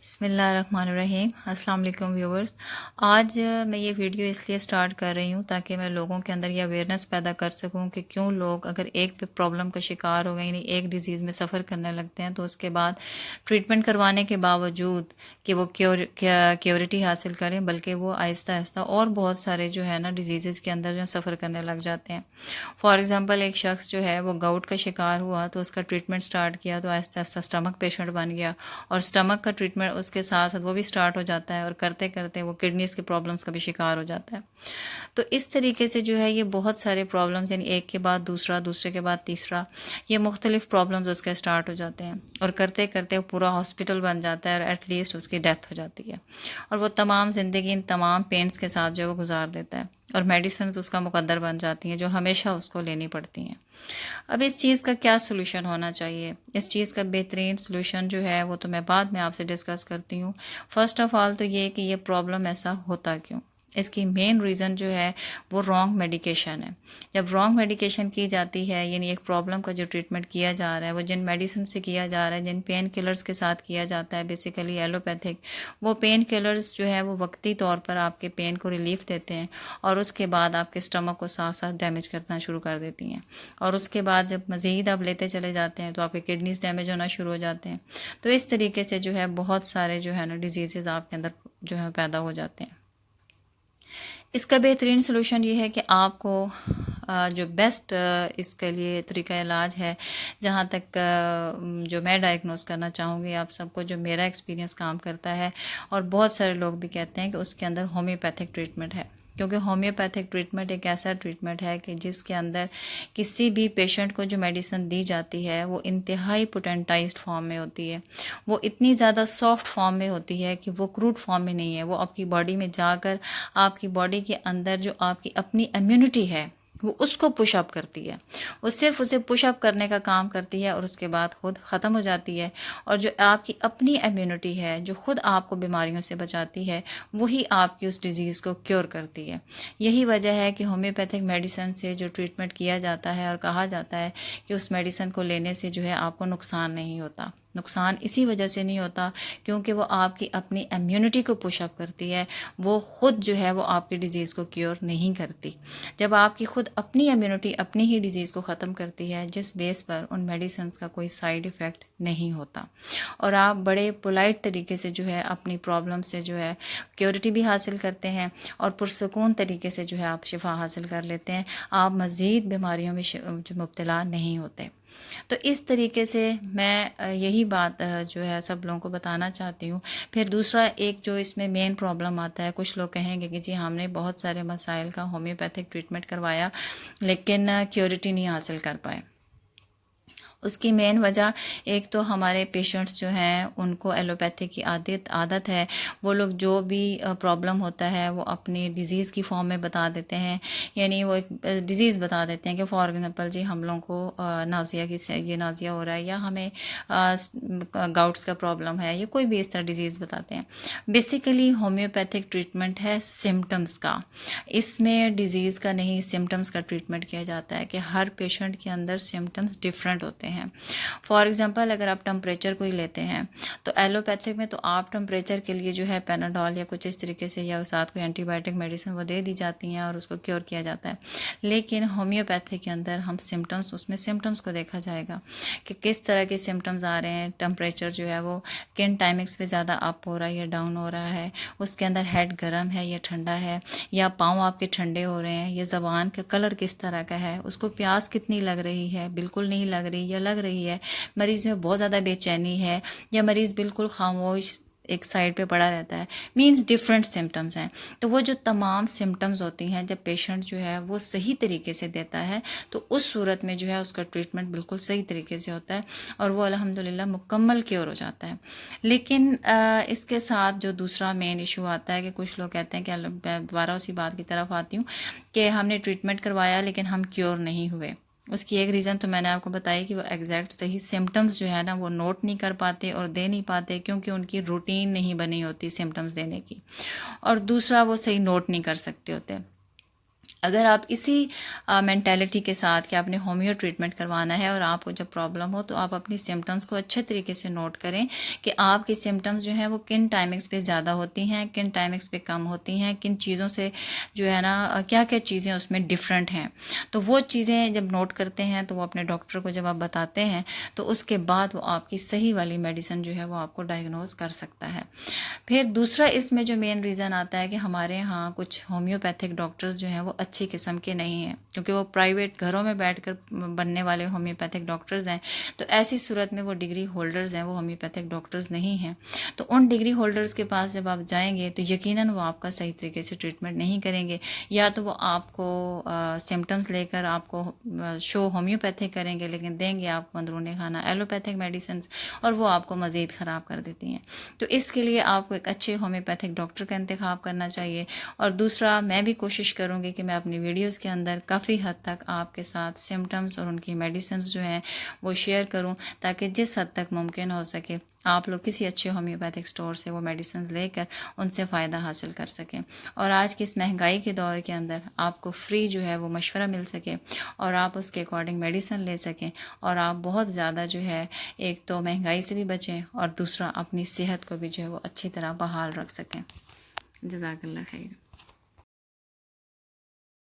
बिस्मिल्लाहिर्रहमानिर्रहीम। अस्सलाम वालेकुम व्यूवर्स। आज मैं ये वीडियो इसलिए स्टार्ट कर रही हूँ ताकि मैं लोगों के अंदर ये अवेयरनेस पैदा कर सकूँ कि क्यों लोग अगर एक प्रॉब्लम का शिकार हो गए, यानी एक डिज़ीज़ में सफ़र करने लगते हैं, तो उसके बाद ट्रीटमेंट करवाने के बावजूद कि वो क्योरिटी हासिल करें, बल्कि वो आहिस्ता आहिस्ता और बहुत सारे जो है ना डिजीज़ के अंदर जो सफ़र करने लग जाते हैं। फॉर एग्ज़ाम्पल, एक शख्स जो है वो गाउट का शिकार हुआ तो उसका ट्रीटमेंट स्टार्ट किया तो आहिस्ता आहिस्ता स्टमक पेशेंट बन गया, और स्टमक का ट्रीटमेंट उसके साथ साथ वो भी स्टार्ट हो जाता है, और करते करते वो किडनीज़ के प्रॉब्लम्स का भी शिकार हो जाता है। तो इस तरीके से जो है ये बहुत सारे प्रॉब्लम्स, यानी एक के बाद दूसरा, दूसरे के बाद तीसरा, ये मुख्तलिफ प्रॉब्लम्स उसके स्टार्ट हो जाते हैं, और करते करते वो पूरा हॉस्पिटल बन जाता है, और एटलीस्ट उसकी डेथ हो जाती है, और वो तमाम ज़िंदगी इन तमाम पेन्स के साथ जो है वो गुजार देता है, और मेडिसिन उसका मुकद्दर बन जाती हैं जो हमेशा उसको लेनी पड़ती हैं। अब इस चीज़ का क्या सॉल्यूशन होना चाहिए? इस चीज़ का बेहतरीन सॉल्यूशन जो है वो तो मैं बाद में आपसे डिस्कस करती हूँ। फ़र्स्ट ऑफ़ ऑल तो ये कि ये प्रॉब्लम ऐसा होता क्यों? इसकी मेन रीज़न जो है वो रॉन्ग मेडिकेशन है। जब रॉन्ग मेडिकेशन की जाती है, यानी एक प्रॉब्लम का जो ट्रीटमेंट किया जा रहा है वो जिन मेडिसिन से किया जा रहा है, जिन पेन किलर्स के साथ किया जाता है, बेसिकली एलोपैथिक, वो पेन किलर्स जो है वो वक्ती तौर पर आपके पेन को रिलीफ़ देते हैं, और उसके बाद आपके स्टमक को साथ साथ डैमेज करना शुरू कर देती हैं, और उसके बाद जब मज़ीद आप लेते चले जाते हैं तो आपके किडनीज डैमेज होना शुरू हो जाते हैं। तो इस तरीके से जो है बहुत सारे जो है ना डिजीज़ आपके अंदर जो है पैदा हो जाते हैं। इसका बेहतरीन सलूशन ये है कि आपको जो बेस्ट इसके लिए तरीका इलाज है, जहाँ तक जो मैं डायग्नोस करना चाहूँगी आप सबको, जो मेरा एक्सपीरियंस काम करता है, और बहुत सारे लोग भी कहते हैं कि उसके अंदर होम्योपैथिक ट्रीटमेंट है। क्योंकि होम्योपैथिक ट्रीटमेंट एक ऐसा ट्रीटमेंट है कि जिसके अंदर किसी भी पेशेंट को जो मेडिसिन दी जाती है वो इंतहाई पोटेंटाइज्ड फॉर्म में होती है। वो इतनी ज़्यादा सॉफ्ट फॉर्म में होती है कि वो क्रूड फॉर्म में नहीं है। वो आपकी बॉडी में जाकर आपकी बॉडी के अंदर जो आपकी अपनी इम्यूनिटी है वो उसको पुश अप करती है। वो सिर्फ उसे पुश अप करने का काम करती है, और उसके बाद खुद ख़त्म हो जाती है। और जो आपकी अपनी इम्यूनिटी है, जो खुद आपको बीमारियों से बचाती है, वही आपकी उस डिज़ीज़ को क्योर करती है। यही वजह है कि होम्योपैथिक मेडिसिन से जो ट्रीटमेंट किया जाता है, और कहा जाता है कि उस मेडिसिन को लेने से जो है आपको नुकसान नहीं होता। नुकसान इसी वजह से नहीं होता क्योंकि वो आपकी अपनी इम्यूनिटी को पुश अप करती है। वो खुद जो है वो आपकी डिज़ीज़ को क्योर नहीं करती। जब आपकी खुद अपनी इम्यूनिटी अपनी ही डिज़ीज़ को ख़त्म करती है, जिस बेस पर उन मेडिसिन्स का कोई साइड इफ़ेक्ट नहीं होता, और आप बड़े पोलाइट तरीके से जो है अपनी प्रॉब्लम से जो है क्योरिटी भी हासिल करते हैं, और पुरसकून तरीके से जो है आप शिफा हासिल कर लेते हैं। आप मज़ीद बीमारियों में जो मुब्तला नहीं होते। तो इस तरीके से मैं यही बात जो है सब लोगों को बताना चाहती हूँ। फिर दूसरा एक जो इसमें मेन प्रॉब्लम आता है, कुछ लोग कहेंगे कि जी हमने बहुत सारे मसाइल का होम्योपैथिक ट्रीटमेंट करवाया लेकिन क्योरिटी नहीं हासिल कर पाए। उसकी मेन वजह, एक तो हमारे पेशेंट्स जो हैं उनको एलोपैथी की आदत है। वो लोग जो भी प्रॉब्लम होता है वो अपनी डिज़ीज़ की फॉर्म में बता देते हैं, यानी वो एक डिज़ीज़ बता देते हैं कि फॉर एग्जांपल जी हम लोगों को नाज़िया की ये नाज़िया हो रहा है, या हमें गाउट्स का प्रॉब्लम है, या कोई भी इस तरह डिज़ीज़ बताते हैं। बेसिकली होम्योपैथिक ट्रीटमेंट है सिम्टम्स का। इसमें डिज़ीज़ का नहीं, सिम्टम्स का ट्रीटमेंट किया जाता है कि हर पेशेंट के अंदर सिम्टम्स डिफरेंट होते हैं। फॉर एग्जांपल, अगर आप टेम्परेचर कोई लेते हैं तो एलोपैथिक में तो आप टेम्परेचर के लिए जो है पैनाडोल या कुछ इस तरीके से, या साथ कोई एंटीबायोटिक मेडिसिन वो दे दी जाती हैं और उसको क्योर किया जाता है। लेकिन होम्योपैथिक के अंदर हम सिम्टम्स, उसमें सिम्टम्स को देखा जाएगा कि किस तरह के सिम्टम्स आ रहे हैं। टेम्परेचर जो है वो किन टाइमिंग्स पे ज़्यादा अप हो रहा है या डाउन हो रहा है, उसके अंदर हेड गर्म है या ठंडा है, या पाँव आपके ठंडे हो रहे हैं, या ज़बान का कलर किस तरह का है, उसको प्यास कितनी लग रही है, बिल्कुल नहीं लग रही या लग रही है, मरीज़ में बहुत ज़्यादा बेचैनी है, या मरीज़ बिल्कुल खामोश एक साइड पे पड़ा रहता है। मींस डिफरेंट सिम्टम्स हैं। तो वो जो तमाम सिम्टम्स होती हैं, जब पेशेंट जो है वो सही तरीके से देता है तो उस सूरत में जो है उसका ट्रीटमेंट बिल्कुल सही तरीके से होता है, और वो अल्हम्दुलिल्लाह मुकम्मल क्योर हो जाता है। लेकिन इसके साथ जो दूसरा मेन इशू आता है कि कुछ लोग कहते हैं कि मैं दोबारा उसी बात की तरफ आती हूँ कि हमने ट्रीटमेंट करवाया लेकिन हम क्योर नहीं हुए। उसकी एक रीज़न तो मैंने आपको बताई कि वो एग्जैक्ट सही सिम्टम्स जो है ना वो नोट नहीं कर पाते और दे नहीं पाते, क्योंकि उनकी रूटीन नहीं बनी होती सिम्टम्स देने की, और दूसरा वो सही नोट नहीं कर सकते होते। अगर आप इसी मेंटालिटी के साथ कि आपने होम्यो ट्रीटमेंट करवाना है और आपको जब प्रॉब्लम हो तो आप अपनी सिम्टम्स को अच्छे तरीके से नोट करें कि आपकी सिम्टम्स जो हैं वो किन टाइमिंग्स पे ज़्यादा होती हैं, किन टाइमिंग्स पे कम होती हैं, किन चीज़ों से जो है ना क्या क्या चीज़ें उसमें डिफरेंट हैं। तो वो चीज़ें जब नोट करते हैं तो वो अपने डॉक्टर को जब आप बताते हैं तो उसके बाद वो आपकी सही वाली मेडिसिन जो है वो आपको डायग्नोज कर सकता है। फिर दूसरा इसमें जो मेन रीज़न आता है कि हमारे यहाँ कुछ होम्योपैथिक डॉक्टर्स जो हैं वो अच्छी किस्म के नहीं हैं, क्योंकि वो प्राइवेट घरों में बैठकर बनने वाले होम्योपैथिक डॉक्टर्स हैं। तो ऐसी सूरत में वो डिग्री होल्डर्स हैं, वो होम्योपैथिक डॉक्टर्स नहीं हैं। तो उन डिग्री होल्डर्स के पास जब आप जाएंगे तो यकीनन वो आपका सही तरीके से ट्रीटमेंट नहीं करेंगे, या तो वो आपको सिम्टम्स लेकर आपको शो होम्योपैथिक करेंगे लेकिन देंगे आपको अंदरूनी खाना एलोपैथिक मेडिसिन, और वो आपको मज़ीद ख़राब कर देती हैं। तो इसके लिए आपको एक अच्छे होम्योपैथिक डॉक्टर का इंतखाब करना चाहिए। और दूसरा, मैं भी कोशिश करूँगी कि मैं अपनी वीडियोज़ के अंदर काफ़ी हद तक आपके साथ सिम्टम्स और उनकी मेडिसिन जो हैं वो शेयर करूँ, ताकि जिस हद तक मुमकिन हो सके आप लोग किसी अच्छे होम्योपैथिक स्टोर से वो मेडिसिन लेकर उनसे फ़ायदा हासिल कर सकें, और आज की इस महंगाई के दौर के अंदर आपको फ्री जो है वो मशवरा मिल सके और आप उसके अकॉर्डिंग मेडिसिन ले सकें, और आप बहुत ज़्यादा जो है एक तो महंगाई से भी बचें और दूसरा अपनी सेहत को भी जो है वो अच्छी तरह बहाल रख सकें। जज़ाकल्लाह खैर।